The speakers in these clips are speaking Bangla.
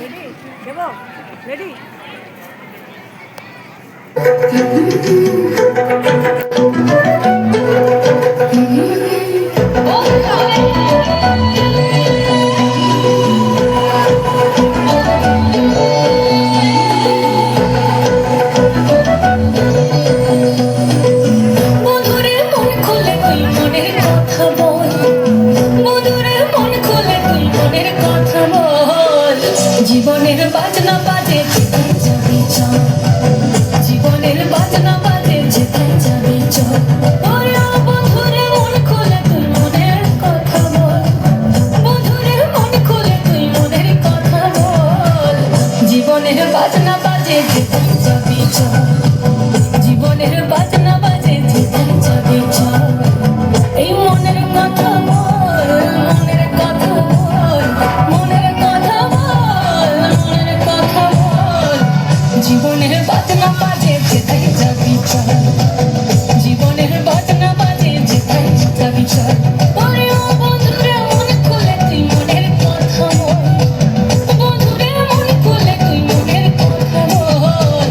রেডি দেবো রেডি জীবনের বাজনা বাজে যেথায় যাবি চল, জীবনের বাজনা বাজে যেথায় যাবি চল। ওরে ও বন্ধুরে মন খুলে তুই মনের কথা বল, বন্ধুরে মন খুলে তুই মনের কথা বল। জীবনের বাজনা বাজে যেথায় যাবি চল, জীবনের বাজনা বাজে যেথায় যাবি চল। এই মনের কথা বল, মনের কথা বল, মনের কথা বল, মনের কথা বল। জীবনের বাজনা বাজে যেথায় যাবি চল, জীবনের বাজনা বাজে যেথায় যাবি চল। ওরে ও বন্ধুরে মন খুলে তুই মনের কথা বল, বন্ধুরে মন খুলে তুই মনের কথা বল।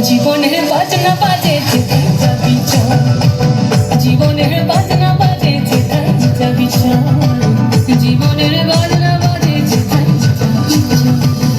জীবনের বাজনা বাজে যেথায় যাবি চল, জীবনের বাজনা বাজে যেথায় যাবি চল, জীবনের বাজনা বাজে যেথায় যাবি চল।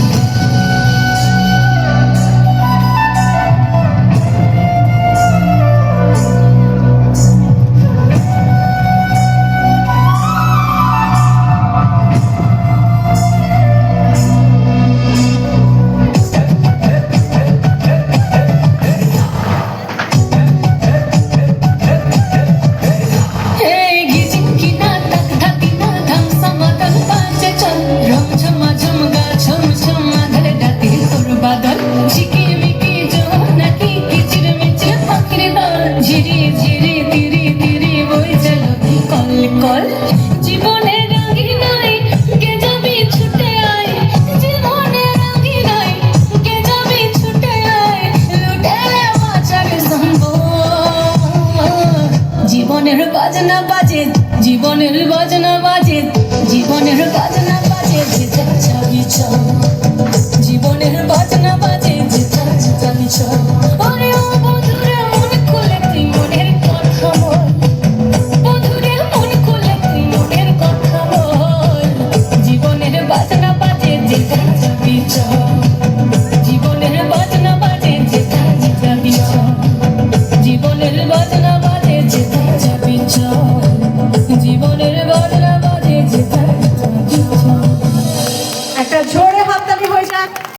জীবনের রঙি নাই কে যাবি ছুটে আয়, জীবনের রঙি নাই কে যাবি ছুটে আয়, লুটেলে বাঁচার সম্ভব। জীবনের বাজনা বাজে, জীবনের বাজনা বাজে, জীবনের বাজনা বাজে যেথায় যাবি চল, জীবনের বাজনা বাজে যেথায় যাবি চল। ওরে ও বন্ধুরে মন খুলে তুই মনের কথা বল, বন্ধুরে মন খুলে তুই মনের কথা বল। জীবনের বাজনা বাজে যেথায় যাবি চল, জীবনের বাজনা বাজে যেথায় যাবি চল, জীবনের বাজনা বাজে যেথায় যাবি চল, জীবনের বাজনা বাজে যেথায় যাবি চল। একটা জোরে হাততালি হয়ে যাক।